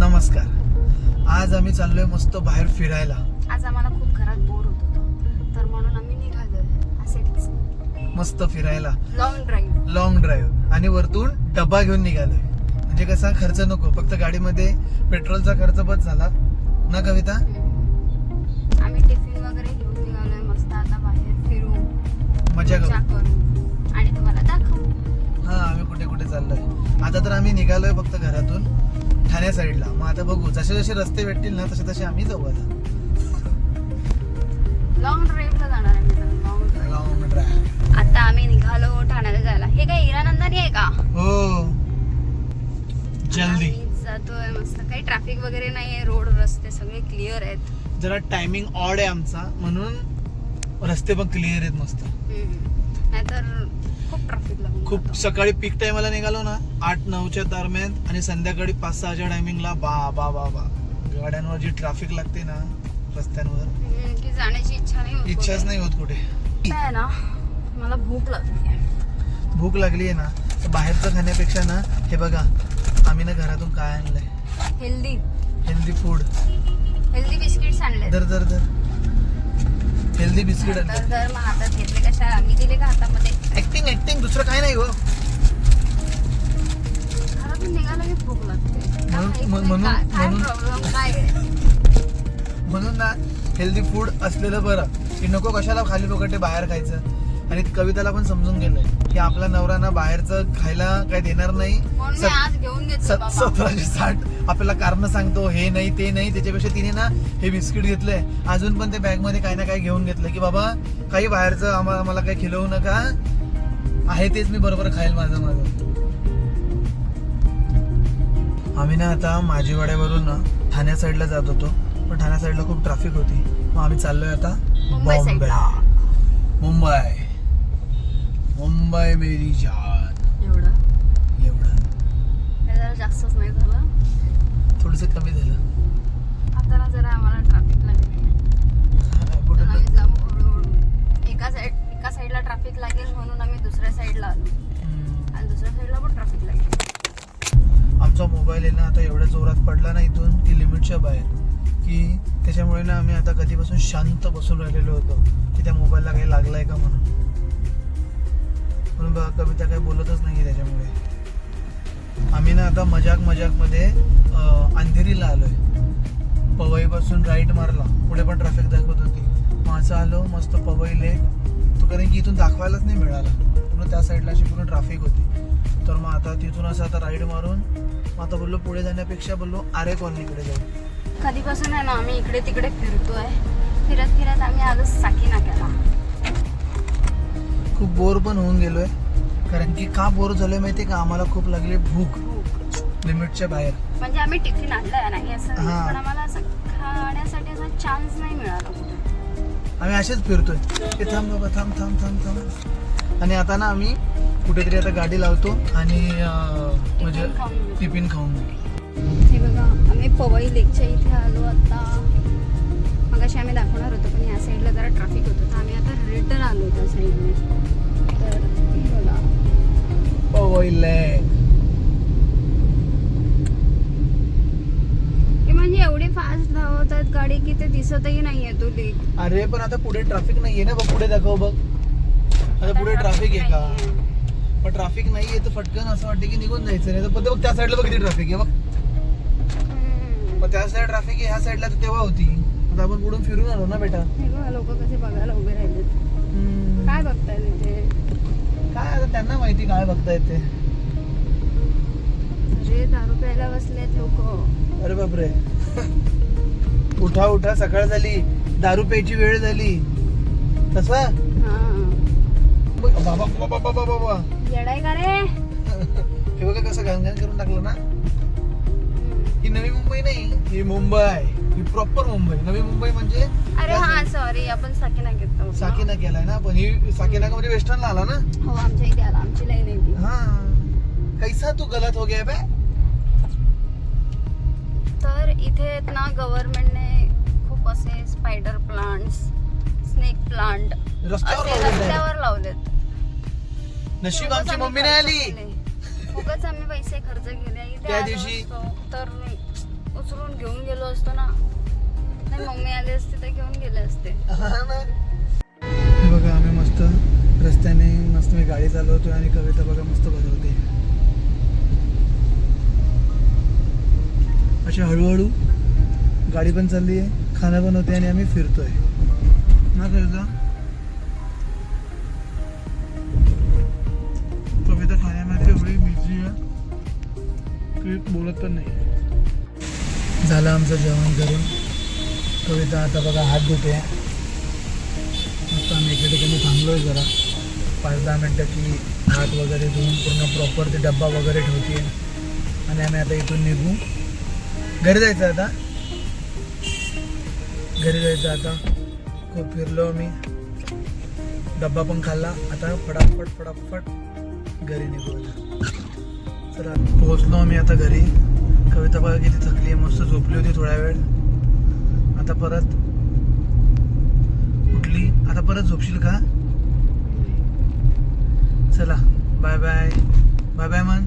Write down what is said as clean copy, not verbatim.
नमस्कार. आज आम्ही चाललोय मस्त बाहेर फिरायला. आज आम्हाला खूप घरात बोर होत होतं, तर म्हणून आम्ही निघालोय असेच मस्त फिरायला, लॉंग ड्राईव्ह. आणि वरतून डबा घेऊन निघालोय. म्हणजे कसा खर्च नको, फक्त गाडीमध्ये पेट्रोलचा खर्च बस झाला ना कविता. आम्ही टिफिन वगैरे घेऊन निघालोय. मस्त आता बाहेर फिरू, मजा करू आणि तुम्हाला दाखवू. हा आम्ही कुठे कुठे चाललोय. आता तर आम्ही निघालोय फक्त घरातून ठाण्या साईडला. मग आता बघू, जसे जसे रस्ते भेटतील ना तसे तसे आम्ही जाऊ. आता लॉंग ड्राईव्हला जाणार आहे. Long drive. आता आम्ही निघालो ठाण्याला जायला. हे काय हिरानंदानी आहे का? हो, जल्दी आम्ही जातोय. मस्त काही ट्रॅफिक वगैरे नाहीये, रोड रस्ते सगळे क्लिअर आहेत. जरा टायमिंग ऑड आहे आमचा, म्हणून रस्ते पण क्लिअर आहेत मस्त. नाहीतर खूप ट्रॅफिक लागून खूप जातं. सकाळी पीक टाइमला निघालो ना 8-9च्या दरम्यान, आणि संध्याकाळी 5-6च्या टायमिंगला बा गाड्यांवर जी ट्रॅफिक लागते ना रस्त्यांवर, की जाण्याची इच्छाच नाही होत कुठे. काय ना, मला भूक लागली. भूक लागली आहे ना, तर बाहेरचं खाण्यापेक्षा ना, हे बघा आम्ही ना घरातून काय आणलंय, हेल्दी फूड. हेल्दी बिस्किट्स आणले. दर दर दर हेल्दी बिस्किट आणले. तर मग हातात घेतले कशा? आम्ही दिले का हातामध्ये? ऍक्टिंग दुसरं काय नाही हो. घरातून निघाला की भूक लागते. म्हणून प्रॉब्लेम काय आहे? म्हणून ना हेल्दी फूड असलेलं बरं, की नको कशाला खाली फुकटे बाहेर खायचं. आणि कविताला पण समजून गेलंय की आपला नवरा ना बाहेरचं खायला काय देणार नाही. म्हणून मी आज घेऊन घेतलं बाबा. 1760 आपल्याला कारण सांगतो, हे नाही ते नाही. त्याच्यापेक्षा तिने ना हे बिस्किट घेतलंय. अजून पण ते बॅग मध्ये काही ना काही घेऊन घेतलं, की बाबा काही बाहेरचं आम्हाला काही खिलवू नका, आहे तेच मी बरोबर खाईल माझं. आम्ही ना आता माझीवाड्यावरून ना ठाण्या साईडला जात होतो, पण ठाण्या साईडला खूप ट्रॅफिक होती. मग आम्ही चाललोय आता मुंबई मेरी जान. एवढं एवढं जरा जास्तच नाही झालं. थोडंसं कमी झालं. आता ना जरा आम्हाला ट्रॅफिक लागली. कुठं आम्ही जाऊ हळूहळू. एका साईडला ट्रॅफिक लागेल म्हणून आम्ही दुसऱ्या साईडला आलो, आणि दुसऱ्या साईडला पण ट्रॅफिक लागेल. आमचा मोबाईल आहे ना आता एवढ्या जोरात पडला ना इथून की लिमिटच्या बाहेर, की त्याच्यामुळे ना आम्ही आता कधीपासून शांत बसून राहिलेलो होतो की त्या मोबाईलला काही लागलाय का म्हणून बघा कविता काही बोलतच नाही. त्याच्यामुळे आम्ही ना आता मजाक मध्ये अंधेरीला आलोय. पवईपासून राईट मारला, पुढे पण ट्रॅफिक दाखवत होती. मग असं आलो मस्त पवई लेक. तो कारण की इथून दाखवायलाच नाही मिळाला, पूर्ण त्या साईडला अशी पूर्ण ट्रॅफिक होती. तर मग आता तिथून असं आता राईड मारून मग आता बोललो पुढे जाण्यापेक्षा बोललो आरे कॉलनीकडे जाऊ. कधीपासून आहे ना आम्ही इकडे तिकडे फिरतोय. फिरत आम्ही आलो साकीनाक्याला. खूप बोर पण होऊन गेलोय. कारण की का बोर झालोय माहितीये का, आम्हाला खूप लागली भूक लिमिटच्या बाहेर. म्हणजे आम्ही टिफिन आणलाय नाही असं नाही, पण आम्हाला असं खाण्यासाठी असा चान्स नाही मिळाला कुठे. आम्ही असेच फिरतोय की थांब बाबा थांब. आणि आता ना आम्ही कुठेतरी आता गाडी लावतो आणि म्हणजे टिफिन खाऊन घेऊ. हे बघा आम्ही पवई लेकच्या इथे आलो. आता मगाशी आम्ही दाखवणार होतो, पण या साईडला जरा ट्रॅफिक होतं, तर आम्ही आता रिटर्न आलो त्या साईडने. तर बघा पवई लेक. म्हणजे एवढी फास्ट धावतात गाडी की ते दिसतही नाहीये तो लेक. अरे पण आता पुढे ट्रॅफिक नाहीये ना, बघ पुढे दाखव बघ. आता पुढे ट्रॅफिक आहे का? पण ट्रॅफिक नाहीये तर फटकन असं वाटतं की निघून जायचं. नाही तर बघ त्या साईडला बघ किती ट्रॅफिक आहे बघ. मग त्या साईड ट्रॅफिक आहे, ह्या साईडला तर तेव्हा होती. आता आपण पुढून फिरून आलो ना बेटा. हे बघा लोक कसे बघायला उभे राहिलेत. काय बघताय तिथे? काय आता त्यांना माहिती काय बघतायत ते. अरे दारू प्यायला बसलेत लोक. अरे बापरे. उठा सकाळ झाली, दारू प्यायची वेळ झाली. तसं बाबा येडाय का रे? हे बघा कसं घाण करून टाकलं ना. ही नवी मुंबई नाही, ही मुंबई, ही प्रॉपर मुंबई. नवी मुंबई म्हणजे अरे हा सॉरी, आपण साकीनाक्यात साकीना केलाय ना, पण ही साकीनाका मध्ये वेस्टर्नला आला ना. हो आमच्या इथे आला, आमची लाईन आहे ती. हा कैसा तू गलत हो गया बे. तर इथे ना गव्हर्नमेंटने खूप असे स्पायडर प्लांट्स, स्नेक प्लांट रस्त्यावर लावलेत. नशीब आमची मम्मी नाही आली. उगाच आम्ही पैसे खर्च केले त्या दिवशी. तर नाही, मम्मी आली असते तर घेऊन गेले असते. हे बघा आम्ही मस्त रस्त्याने मस्त मी गाडी चालवतोय आणि कविता बघा मस्त भरवते. अशी हळूहळू गाडी पण चालली आहे, खाणं पण होते आणि आम्ही फिरतोय ना कविता. कविता खाण्यामध्ये एवढी बिझी आहे की बोलत पण नाही. झालं आमचं जेवण करून. कविता आता बघा हात धुते. मस्त आम्ही एका ठिकाणी थांबलोय जरा 5-10 मिनटं की हात वगैरे धुवून पूर्ण प्रॉपर ते डब्बा वगैरे ठेवते आणि आम्ही आता इथून निघू. घरी जायचं आता, घरी जायचं आता. खूप फिरलो मी, डब्बा पण खाल्ला. आता फटाफट घरी निघू आता. चला पोहोचलो आम्ही आता घरी. कविता बघा किती थकली आहे, मस्त झोपली होती थोडा वेळ. आता परत उठली. आता परत झोपशील का? चला बाय बाय बाय बाय मन.